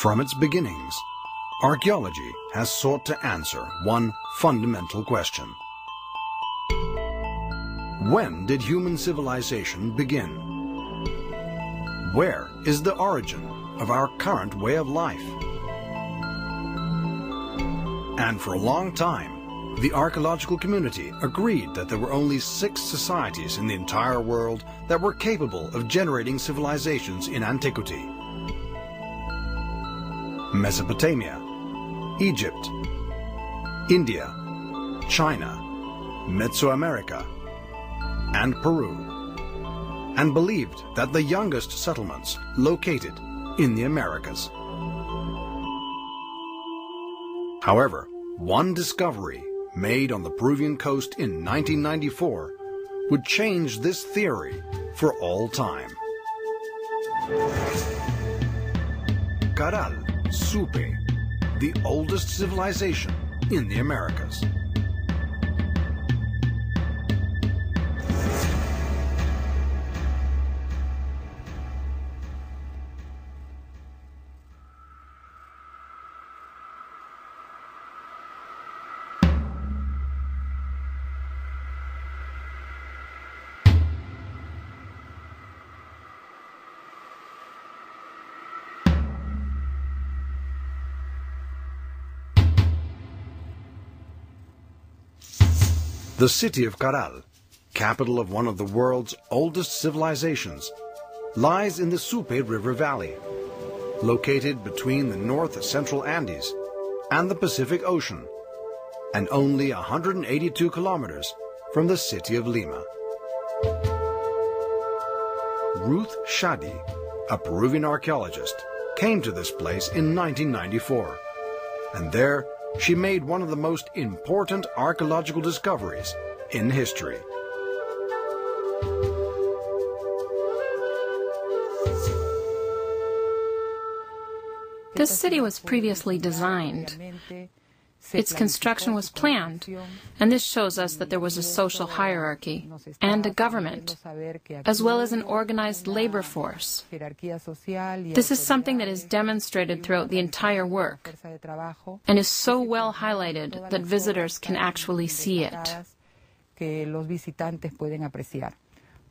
From its beginnings, archaeology has sought to answer one fundamental question. When did human civilization begin? Where is the origin of our current way of life? And for a long time, the archaeological community agreed that there were only 6 societies in the entire world that were capable of generating civilizations in antiquity: Mesopotamia, Egypt, India, China, Mesoamerica, and Peru, and believed that the youngest settlements located in the Americas. However, one discovery made on the Peruvian coast in 1994 would change this theory for all time. Caral-Supe, the oldest civilization in the Americas. The city of Caral, capital of one of the world's oldest civilizations, lies in the Supe River Valley, located between the north-central Andes and the Pacific Ocean, and only 182 kilometers from the city of Lima. Ruth Shadi, a Peruvian archaeologist, came to this place in 1994, and there she made one of the most important archaeological discoveries in history. This city was previously designed. Its construction was planned, and this shows us that there was a social hierarchy and a government, as well as an organized labor force. This is something that is demonstrated throughout the entire work, and is so well highlighted that visitors can actually see it.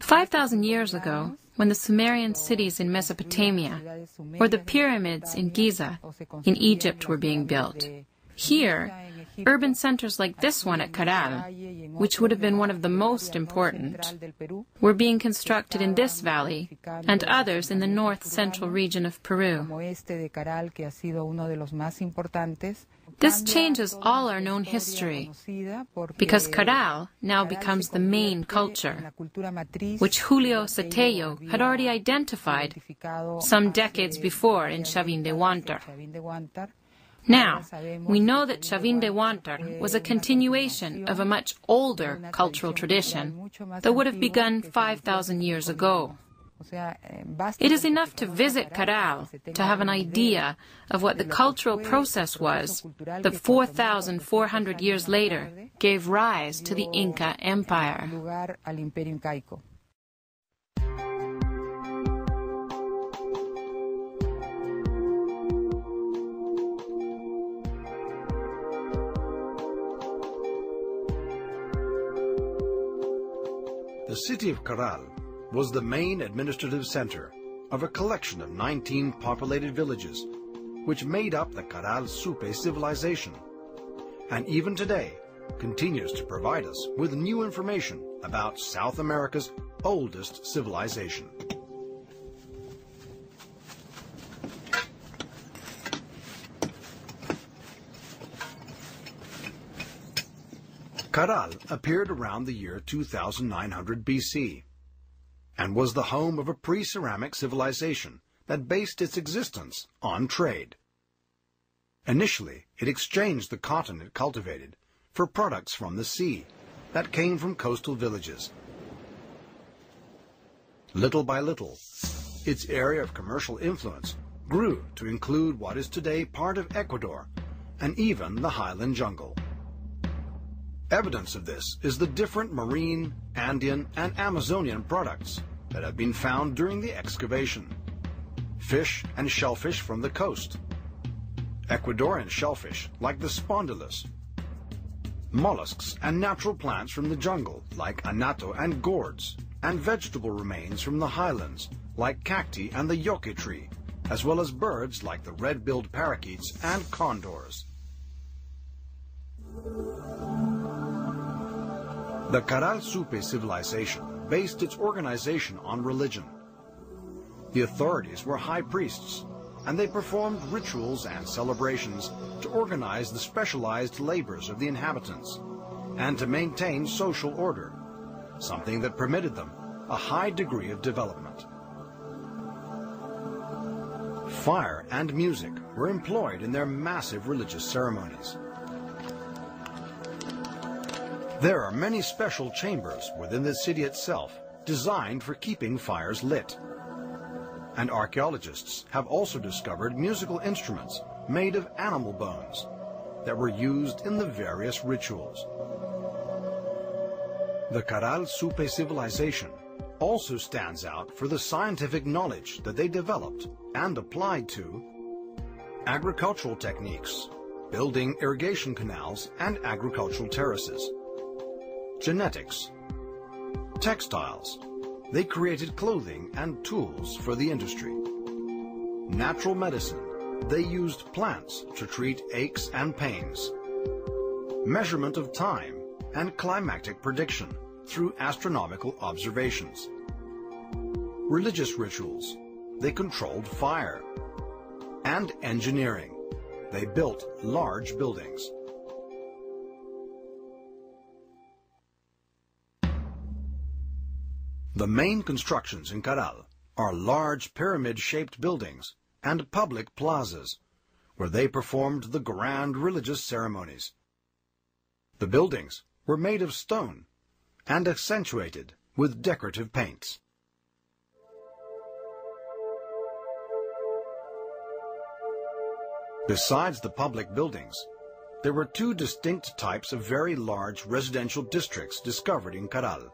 5,000 years ago, when the Sumerian cities in Mesopotamia, or the pyramids in Giza, in Egypt, were being built, here, urban centers like this one at Caral, which would have been one of the most important, were being constructed in this valley and others in the north-central region of Peru. This changes all our known history, because Caral now becomes the main culture, which Julio Cetello had already identified some decades before in Chavin de Huántar. Now, we know that Chavin de Huántar was a continuation of a much older cultural tradition that would have begun 5,000 years ago. It is enough to visit Caral to have an idea of what the cultural process was that 4,400 years later gave rise to the Inca Empire. The city of Caral was the main administrative center of a collection of 19 populated villages which made up the Caral-Supe civilization, and even today continues to provide us with new information about South America's oldest civilization. Caral appeared around the year 2900 BC and was the home of a pre-ceramic civilization that based its existence on trade. Initially, it exchanged the cotton it cultivated for products from the sea that came from coastal villages. Little by little, its area of commercial influence grew to include what is today part of Ecuador and even the highland jungle. Evidence of this is the different marine, Andean, and Amazonian products that have been found during the excavation. Fish and shellfish from the coast, Ecuadorian shellfish like the spondylus, mollusks and natural plants from the jungle like anato and gourds, and vegetable remains from the highlands like cacti and the yoke tree, as well as birds like the red-billed parakeets and condors. The Caral-Supe civilization based its organization on religion. The authorities were high priests, and they performed rituals and celebrations to organize the specialized labors of the inhabitants and to maintain social order, something that permitted them a high degree of development. Fire and music were employed in their massive religious ceremonies. There are many special chambers within the city itself designed for keeping fires lit. And archaeologists have also discovered musical instruments made of animal bones that were used in the various rituals. The Caral-Supe civilization also stands out for the scientific knowledge that they developed and applied to agricultural techniques, building irrigation canals and agricultural terraces, genetics, textiles. They created clothing and tools for the industry. Natural medicine. They used plants to treat aches and pains. Measurement of time and climactic prediction through astronomical observations. Religious rituals. They controlled fire. And engineering. They built large buildings. The main constructions in Caral are large pyramid-shaped buildings and public plazas, where they performed the grand religious ceremonies. The buildings were made of stone and accentuated with decorative paints. Besides the public buildings, there were two distinct types of very large residential districts discovered in Caral.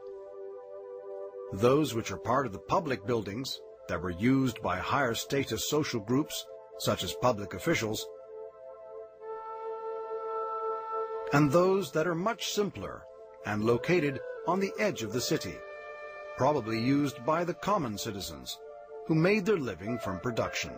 Those which are part of the public buildings that were used by higher status social groups, such as public officials, and those that are much simpler and located on the edge of the city, probably used by the common citizens who made their living from production.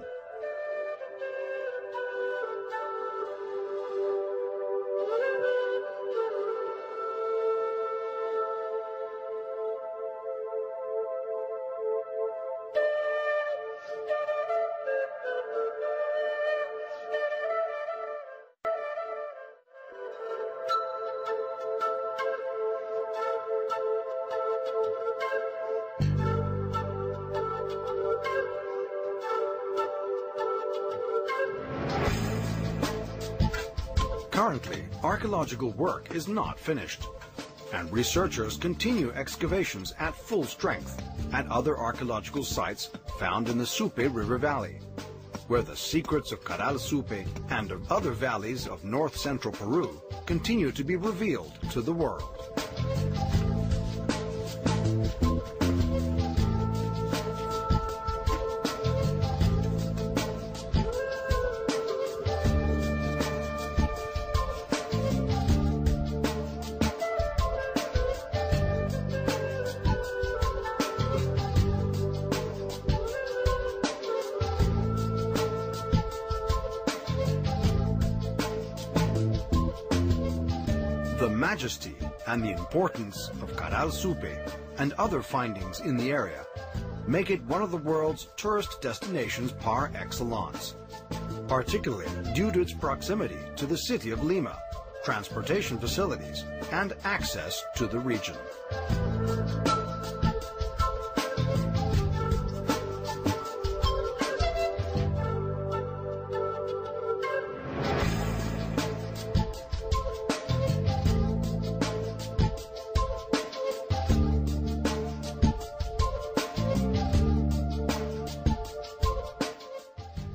Currently, archaeological work is not finished, and researchers continue excavations at full strength at other archaeological sites found in the Supe River Valley, where the secrets of Caral-Supe and of other valleys of north-central Peru continue to be revealed to the world. The majesty and the importance of Caral-Supe and other findings in the area make it one of the world's tourist destinations par excellence, particularly due to its proximity to the city of Lima, transportation facilities, and access to the region.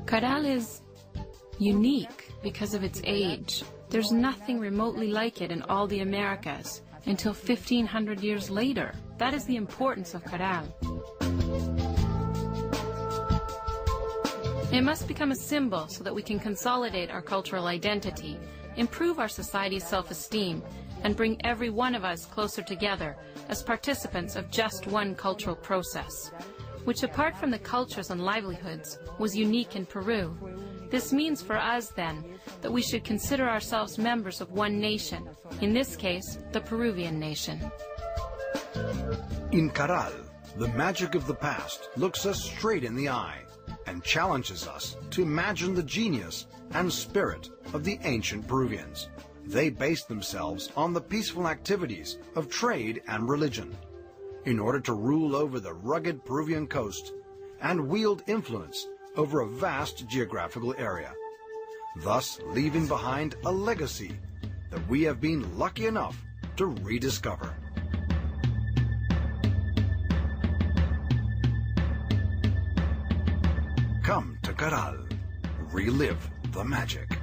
Caral is unique because of its age. There's nothing remotely like it in all the Americas until 1,500 years later. That is the importance of Caral. It must become a symbol so that we can consolidate our cultural identity, improve our society's self-esteem, and bring every one of us closer together as participants of just one cultural process, which, apart from the cultures and livelihoods, was unique in Peru. This means for us, then, that we should consider ourselves members of one nation, in this case, the Peruvian nation. In Caral, the magic of the past looks us straight in the eye and challenges us to imagine the genius and spirit of the ancient Peruvians. They based themselves on the peaceful activities of trade and religion in order to rule over the rugged Peruvian coast and wield influence over a vast geographical area, thus leaving behind a legacy that we have been lucky enough to rediscover. Come to Caral, relive the magic.